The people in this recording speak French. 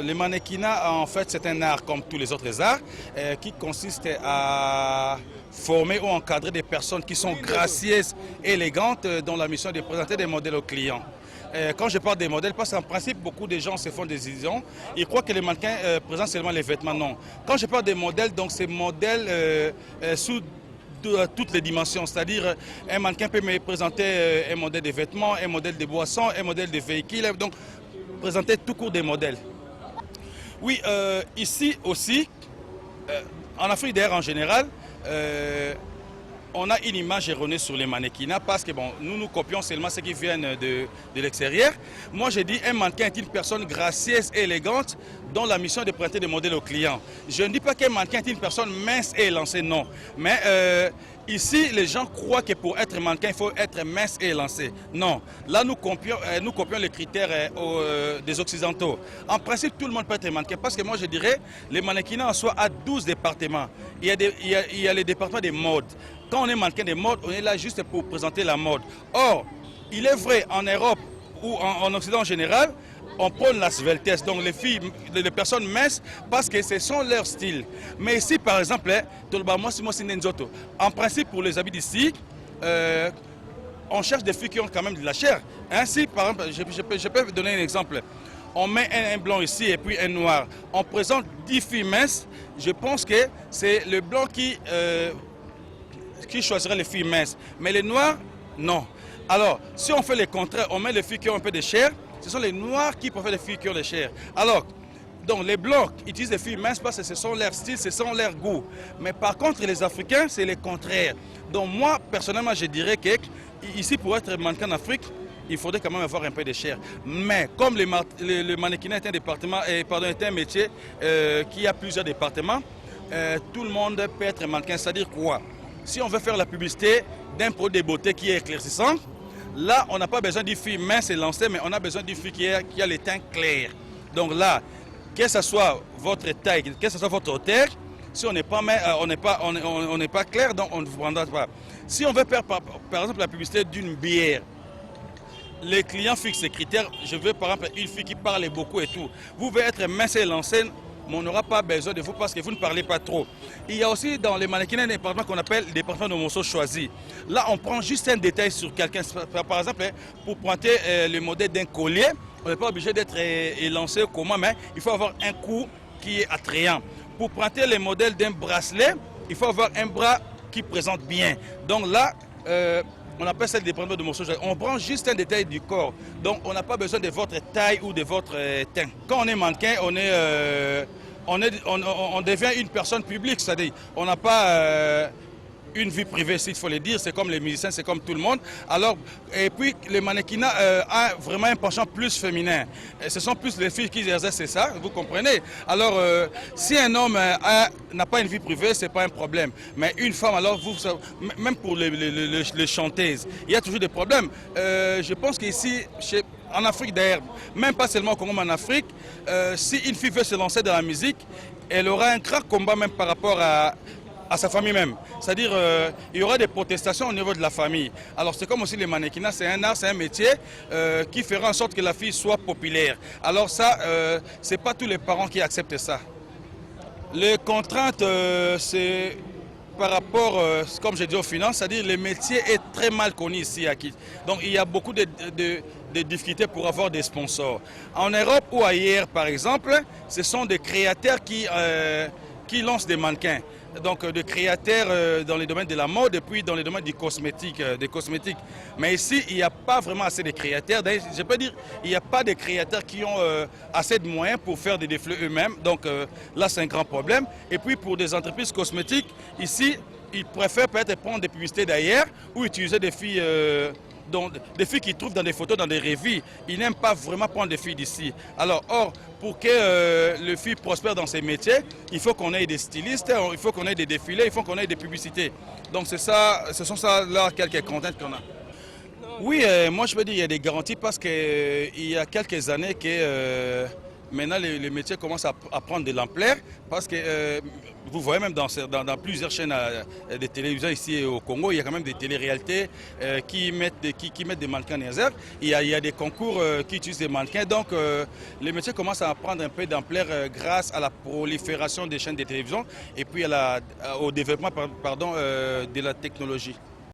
Le mannequinat, en fait, c'est un art comme tous les autres arts qui consiste à former ou encadrer des personnes qui sont gracieuses, élégantes, dont la mission est de présenter des modèles aux clients. Quand je parle des modèles, parce qu'en principe, beaucoup de gens se font des illusions. Ils croient que les mannequins présentent seulement les vêtements. Non. Quand je parle des modèles, donc c'est modèles sous toutes les dimensions, c'est-à-dire un mannequin peut me présenter un modèle de vêtements, un modèle de boissons, un modèle de véhicules, donc présenter tout court des modèles. Oui, ici aussi, en Afrique d'ailleurs en général, on a une image erronée sur les mannequinats parce que bon, nous copions seulement ceux qui viennent de l'extérieur. Moi, je dis un mannequin est une personne gracieuse et élégante dont la mission est de prêter des modèles aux clients. Je ne dis pas qu'un mannequin est une personne mince et élancée, non. Mais ici, les gens croient que pour être mannequin, il faut être mince et élancé. Non. Là, nous copions les critères des Occidentaux. En principe, tout le monde peut être mannequin parce que moi, je dirais, les mannequinats en soi a 12 départements. Il y a les départements des modes. Quand on est mannequin des modes, on est là juste pour présenter la mode. Or, il est vrai, en Europe ou en Occident en général, on prône la sveltesse, donc les filles, les personnes minces, parce que ce sont leur style. Mais ici, par exemple, en principe, pour les habits d'ici, on cherche des filles qui ont quand même de la chair. Ainsi, par exemple, je peux vous donner un exemple. On met un blanc ici et puis un noir. On présente 10 filles minces. Je pense que c'est le blanc qui choisirait les filles minces. Mais les noirs, non. Alors, si on fait le contraire, on met les filles qui ont un peu de chair, ce sont les noirs qui préfèrent les filles qui ont de chair. Alors, donc les blancs utilisent les filles minces parce que ce sont leur style, ce sont leur goût. Mais par contre, les Africains, c'est le contraire. Donc moi, personnellement, je dirais que ici, pour être mannequin en Afrique, il faudrait quand même avoir un peu de chair. Mais comme le mannequinat est un département, est un métier qui a plusieurs départements, tout le monde peut être mannequin. C'est-à-dire quoi? Si on veut faire la publicité d'un produit de beauté qui est éclaircissant, là, on n'a pas besoin d'une fille mince et lancée, mais on a besoin d'une fille qui a les teints clairs. Donc là, que ce soit votre taille, que ce soit votre hauteur, si on n'est pas, pas clair, donc on ne vous prendra pas. Si on veut faire, par exemple, la publicité d'une bière, les clients fixent ces critères. Je veux, par exemple, une fille qui parle beaucoup et tout. Vous pouvez être mince et lancée, mais on n'aura pas besoin de vous parce que vous ne parlez pas trop. Il y a aussi dans les mannequins un département qu'on appelle le département de morceaux choisis. Là, on prend juste un détail sur quelqu'un. Par exemple, pour pointer le modèle d'un collier, on n'est pas obligé d'être élancé comment, mais il faut avoir un cou qui est attrayant. Pour pointer le modèle d'un bracelet, il faut avoir un bras qui présente bien. Donc là, on appelle ça le département de morceaux choisis. On prend juste un détail du corps. Donc on n'a pas besoin de votre taille ou de votre teint. Quand on est mannequin, on devient une personne publique, c'est-à-dire on n'a pas une vie privée, s'il faut le dire, c'est comme les musiciens, c'est comme tout le monde. Alors, et puis le mannequinat a vraiment un penchant plus féminin. Et ce sont plus les filles qui exercent ça, vous comprenez. Alors, si un homme n'a pas une vie privée, c'est pas un problème. Mais une femme, alors, même pour les chanteuses, il y a toujours des problèmes. Je pense qu'ici, en Afrique d'ailleurs, même pas seulement au Congo, mais en Afrique, si une fille veut se lancer dans la musique, elle aura un grand combat même par rapport à sa famille même. C'est-à-dire, il y aura des protestations au niveau de la famille. Alors c'est comme aussi les mannequinats, c'est un art, c'est un métier qui fera en sorte que la fille soit populaire. Alors ça, c'est pas tous les parents qui acceptent ça. Les contraintes, c'est par rapport, comme j'ai dit, aux finances, c'est-à-dire le métier est très mal connu ici à Quito. Donc il y a beaucoup de difficultés pour avoir des sponsors. En Europe ou ailleurs, par exemple, ce sont des créateurs qui lancent des mannequins. Donc des créateurs dans les domaines de la mode et puis dans les domaines des cosmétiques. Mais ici, il n'y a pas vraiment assez de créateurs. Je peux dire, il n'y a pas de créateurs qui ont assez de moyens pour faire des défilés eux-mêmes. Donc là, c'est un grand problème. Et puis pour des entreprises cosmétiques, ici, ils préfèrent peut-être prendre des publicités d'ailleurs ou utiliser des filles... des filles qu'ils trouvent dans des photos, dans des revues. Ils n'aiment pas vraiment prendre des filles d'ici. Alors, pour que les filles prospèrent dans ces métiers, il faut qu'on ait des stylistes, il faut qu'on ait des défilés, il faut qu'on ait des publicités. Donc, ce sont ça là quelques contraintes qu'on a. Oui, moi je peux dire qu'il y a des garanties parce qu'il y a quelques années que maintenant les métiers commencent à prendre de l'ampleur parce que vous voyez même dans plusieurs chaînes de télévision ici au Congo, il y a quand même des téléréalités qui mettent des mannequins en exergue. Il y a des concours qui utilisent des mannequins. Donc les métiers commencent à prendre un peu d'ampleur grâce à la prolifération des chaînes de télévision et puis au développement de la technologie.